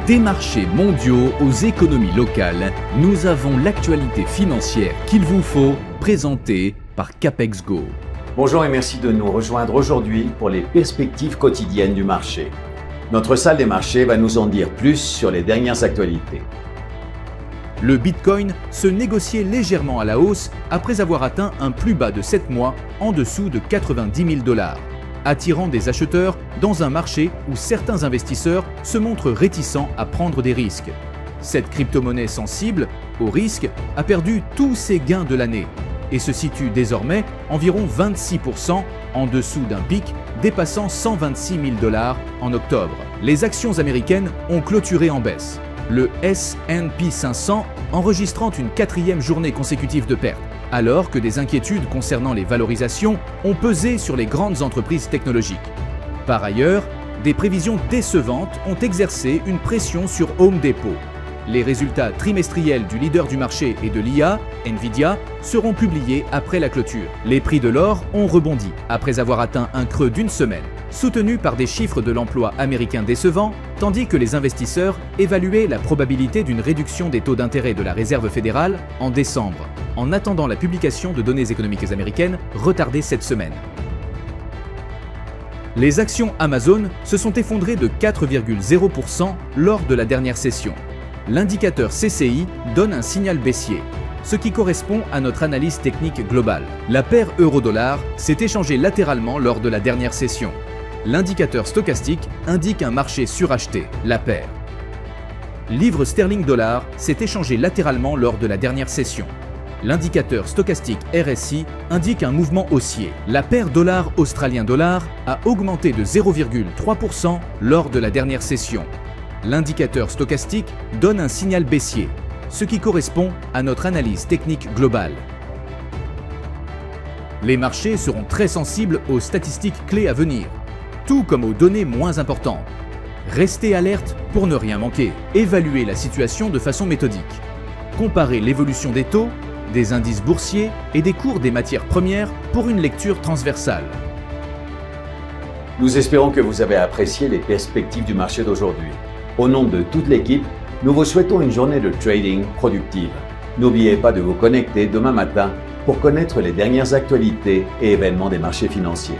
Des marchés mondiaux aux économies locales, nous avons l'actualité financière qu'il vous faut, présentée par Capex Go. Bonjour et merci de nous rejoindre aujourd'hui pour les perspectives quotidiennes du marché. Notre salle des marchés va nous en dire plus sur les dernières actualités. Le Bitcoin se négociait légèrement à la hausse après avoir atteint un plus bas de 7 mois en dessous de 90 000 $, attirant des acheteurs dans un marché où certains investisseurs se montrent réticents à prendre des risques. Cette crypto-monnaie sensible au risque a perdu tous ses gains de l'année et se situe désormais environ 26% en dessous d'un pic dépassant 126 000 $ en octobre. Les actions américaines ont clôturé en baisse, le S&P 500 enregistrant une 4e journée consécutive de perte, alors que des inquiétudes concernant les valorisations ont pesé sur les grandes entreprises technologiques. Par ailleurs, des prévisions décevantes ont exercé une pression sur Home Depot. Les résultats trimestriels du leader du marché et de l'IA, Nvidia, seront publiés après la clôture. Les prix de l'or ont rebondi après avoir atteint un creux d'une semaine, soutenus par des chiffres de l'emploi américain décevants, tandis que les investisseurs évaluaient la probabilité d'une réduction des taux d'intérêt de la Réserve fédérale en décembre, en attendant la publication de données économiques américaines retardées cette semaine. Les actions Amazon se sont effondrées de 4,0% lors de la dernière session. L'indicateur CCI donne un signal baissier, ce qui correspond à notre analyse technique globale. La paire euro-dollar s'est échangée latéralement lors de la dernière session. L'indicateur stochastique indique un marché suracheté, la paire. Livre sterling-dollar s'est échangé latéralement lors de la dernière session. L'indicateur stochastique RSI indique un mouvement haussier. La paire dollar-australien-dollar a augmenté de 0,3% lors de la dernière session. L'indicateur stochastique donne un signal baissier, ce qui correspond à notre analyse technique globale. Les marchés seront très sensibles aux statistiques clés à venir, tout comme aux données moins importantes. Restez alerte pour ne rien manquer. Évaluez la situation de façon méthodique. Comparez l'évolution des taux, des indices boursiers et des cours des matières premières pour une lecture transversale. Nous espérons que vous avez apprécié les perspectives du marché d'aujourd'hui. Au nom de toute l'équipe, nous vous souhaitons une journée de trading productive. N'oubliez pas de vous connecter demain matin pour connaître les dernières actualités et événements des marchés financiers.